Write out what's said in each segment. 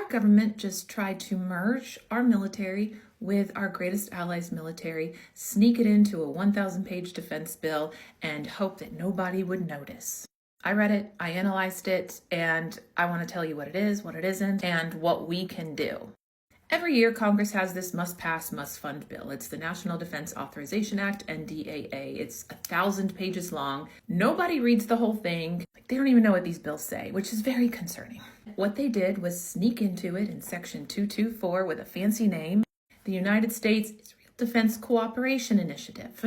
Our government just tried to merge our military with our greatest allies' military, sneak it into a 1,000-page defense bill, and hope that nobody would notice. I read it, I analyzed it, and I want to tell you what it is, what it isn't, and what we can do. Every year, Congress has this must-pass, must-fund bill. It's the National Defense Authorization Act, NDAA. It's 1,000 pages long. Nobody reads the whole thing. They don't even know what these bills say, which is very concerning. What they did was sneak into it in Section 224 with a fancy name, the United States Israel Defense Cooperation Initiative.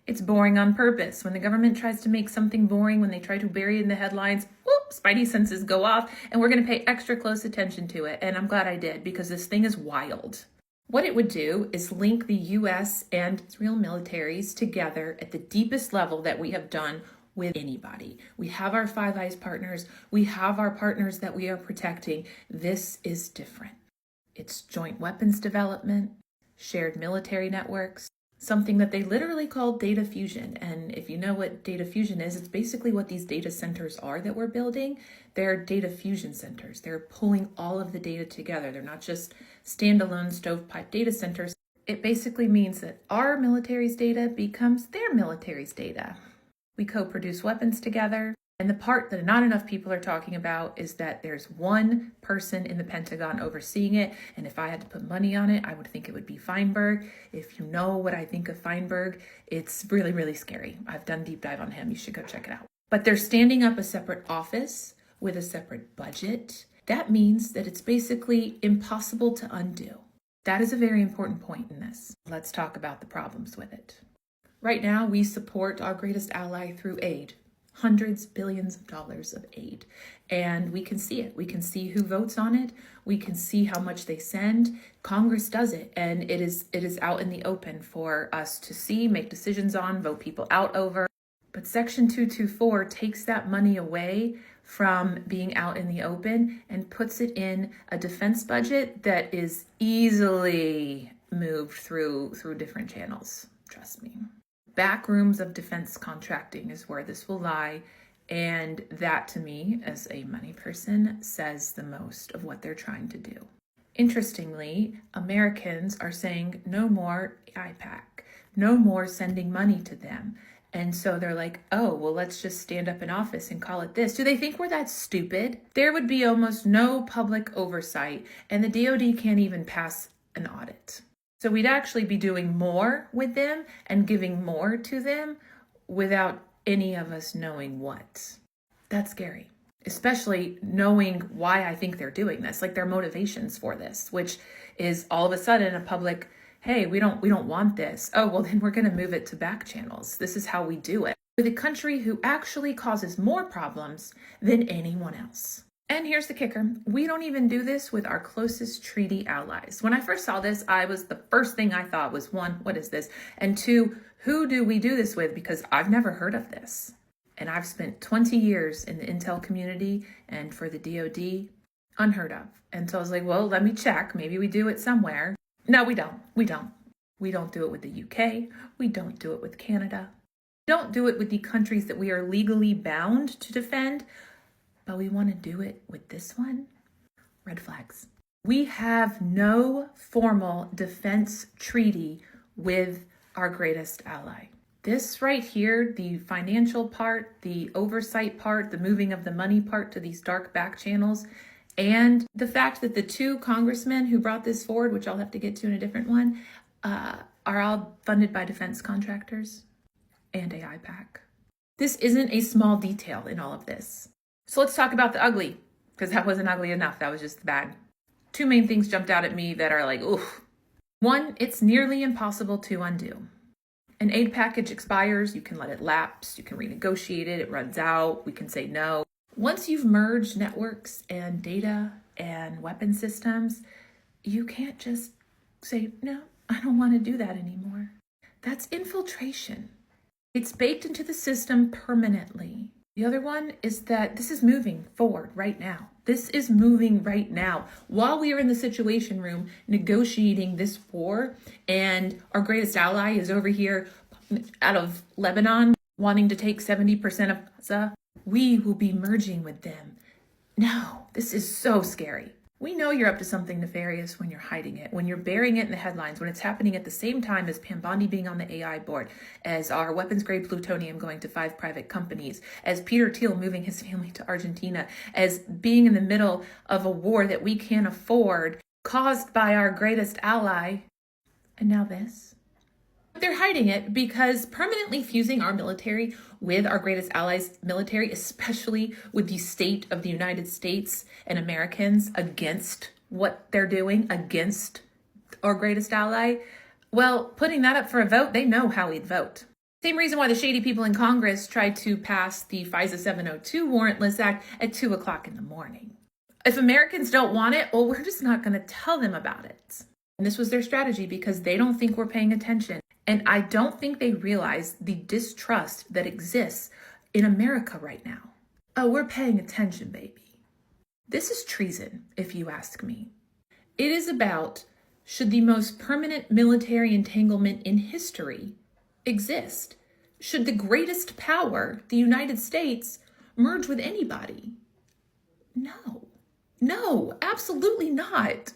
It's boring on purpose. When the government tries to make something boring, when they try to bury it in the headlines, whoop, spidey senses go off, and we're going to pay extra close attention to it. And I'm glad I did, because this thing is wild. What it would do is link the U.S. and Israel militaries together at the deepest level that we have done with anybody. We have our Five Eyes partners. We have our partners that we are protecting. This is different. It's joint weapons development, shared military networks, something that they literally call data fusion. And if you know what data fusion is, it's basically what these data centers are that we're building. They're data fusion centers. They're pulling all of the data together. They're not just standalone stovepipe data centers. It basically means that our military's data becomes their military's data. We co-produce weapons together. And the part that not enough people are talking about is that there's one person in the Pentagon overseeing it. And if I had to put money on it, I would think it would be Feinberg. If you know what I think of Feinberg, it's really, really scary. I've done deep dive on him. You should go check it out. But they're standing up a separate office with a separate budget. That means that it's basically impossible to undo. That is a very important point in this. Let's talk about the problems with it. Right now, we support our greatest ally through aid. Hundreds, billions of dollars of aid. And we can see it. We can see who votes on it. We can see how much they send. Congress does it. And it is out in the open for us to see, make decisions on, vote people out over. But Section 224 takes that money away from being out in the open and puts it in a defense budget that is easily moved through different channels. Trust me. Back rooms of defense contracting is where this will lie. And that, to me, as a money person, says the most of what they're trying to do. Interestingly, Americans are saying no more IPAC, no more sending money to them. And so they're like, oh, well, let's just stand up in office and call it this. Do they think we're that stupid? There would be almost no public oversight, and the DoD can't even pass an audit. So we'd actually be doing more with them and giving more to them without any of us knowing what. That's scary, especially knowing why I think they're doing this, like their motivations for this, which is all of a sudden a public, hey, we don't want this. Oh, well, then we're going to move it to back channels. This is how we do it. With a country who actually causes more problems than anyone else. And here's the kicker. We don't even do this with our closest treaty allies. When I first saw this, the first thing I thought was, one, what is this? And two, who do we do this with? Because I've never heard of this. And I've spent 20 years in the intel community and for the DoD, unheard of. And so I was like, well, let me check. Maybe we do it somewhere. No, we don't. We don't do it with the UK. We don't do it with Canada. We don't do it with the countries that we are legally bound to defend. But we want to do it with this one? Red flags. We have no formal defense treaty with our greatest ally. This right here, the financial part, the oversight part, the moving of the money part to these dark back channels, and the fact that the two congressmen who brought this forward, which I'll have to get to in a different one, are all funded by defense contractors and a IPAC. This isn't a small detail in all of this. So let's talk about the ugly, because that wasn't ugly enough. That was just the bad. Two main things jumped out at me that are like, oof. One, it's nearly impossible to undo. An aid package expires, you can let it lapse, you can renegotiate it, it runs out, we can say no. Once you've merged networks and data and weapon systems, you can't just say, no, I don't want to do that anymore. That's infiltration. It's baked into the system permanently. The other one is that this is moving forward right now. This is moving right now. While we are in the Situation Room negotiating this war, and our greatest ally is over here out of Lebanon wanting to take 70% of Gaza, we will be merging with them. No, this is so scary. We know you're up to something nefarious when you're hiding it, when you're burying it in the headlines, when it's happening at the same time as Pam Bondi being on the AI board, as our weapons-grade plutonium going to 5 private companies, as Peter Thiel moving his family to Argentina, as being in the middle of a war that we can't afford, caused by our greatest ally, and now this. They're hiding it because permanently fusing our military with our greatest allies' military, especially with the state of the United States and Americans against what they're doing, against our greatest ally, well, putting that up for a vote, they know how we'd vote. Same reason why the shady people in Congress tried to pass the FISA 702 warrantless act at 2 o'clock in the morning. If Americans don't want it, well, we're just not going to tell them about it. And this was their strategy because they don't think we're paying attention. And I don't think they realize the distrust that exists in America right now. Oh, we're paying attention, baby. This is treason, if you ask me. It is about, should the most permanent military entanglement in history exist? Should the greatest power, the United States, merge with anybody? No, absolutely not.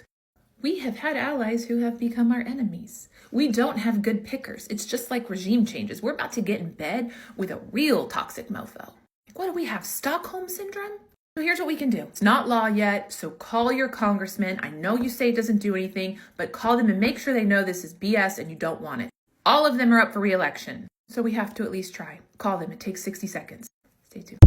We have had allies who have become our enemies. We don't have good pickers. It's just like regime changes. We're about to get in bed with a real toxic mofo. What do we have, Stockholm Syndrome? So here's what we can do. It's not law yet, so call your congressman. I know you say it doesn't do anything, but call them and make sure they know this is BS and you don't want it. All of them are up for re-election, so we have to at least try. Call them. It takes 60 seconds. Stay tuned.